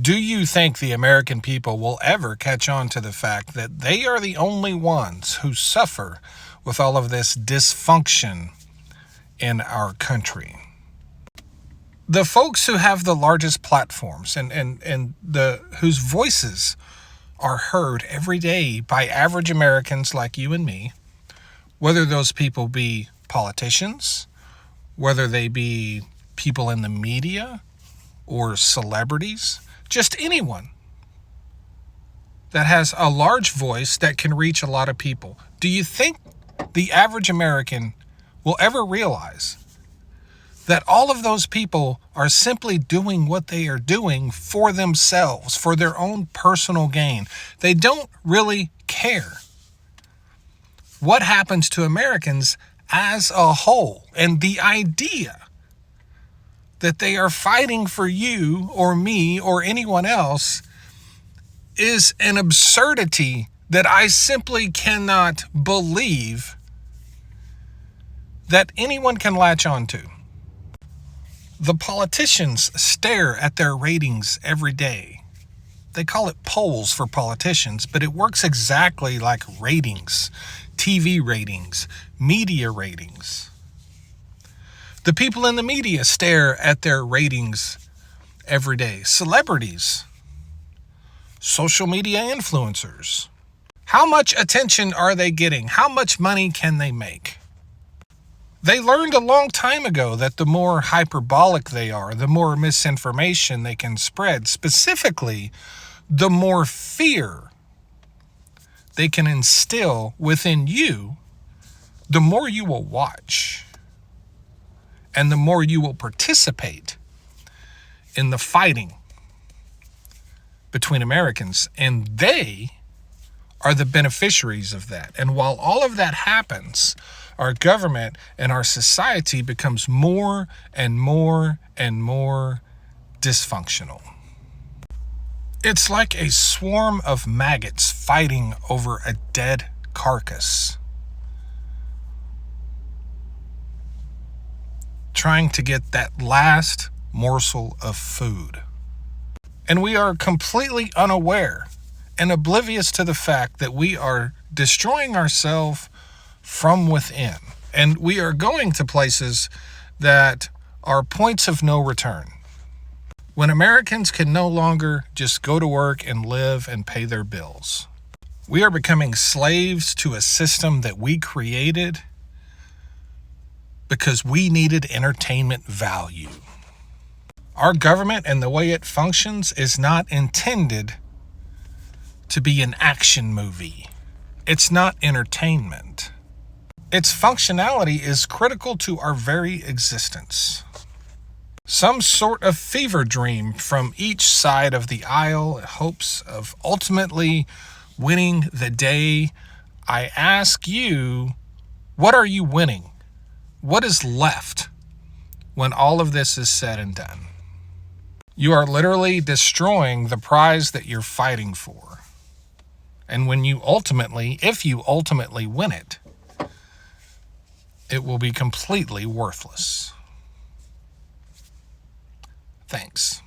Do you think the American people will ever catch on to the fact that they are the only ones who suffer with all of this dysfunction in our country? The folks who have the largest platforms and whose voices are heard every day by average Americans like you and me, whether those people be politicians, whether they be people in the media or celebrities, just anyone that has a large voice that can reach a lot of people. Do you think the average American will ever realize that all of those people are simply doing what they are doing for themselves, for their own personal gain? They don't really care what happens to Americans as a whole. And the idea that they are fighting for you or me or anyone else is an absurdity that I simply cannot believe that anyone can latch on to. The politicians stare at their ratings every day. They call it polls for politicians, but it works exactly like ratings, TV ratings, media ratings. The people in the media stare at their ratings every day. Celebrities, social media influencers. How much attention are they getting? How much money can they make? They learned a long time ago that the more hyperbolic they are, the more misinformation they can spread. Specifically, the more fear they can instill within you, the more you will watch and the more you will participate in the fighting between Americans. And they are the beneficiaries of that. And while all of that happens, our government and our society becomes more and more and more dysfunctional. It's like a swarm of maggots fighting over a dead carcass, trying to get that last morsel of food. And we are completely unaware and oblivious to the fact that we are destroying ourselves from within. And we are going to places that are points of no return. When Americans can no longer just go to work and live and pay their bills, we are becoming slaves to a system that we created because we needed entertainment value. Our government and the way it functions is not intended to be an action movie. It's not entertainment. Its functionality is critical to our very existence. Some sort of fever dream from each side of the aisle in hopes of ultimately winning the day. I ask you, what are you winning? What is left when all of this is said and done? You are literally destroying the prize that you're fighting for. And when you ultimately, if you ultimately win it, it will be completely worthless. Thanks.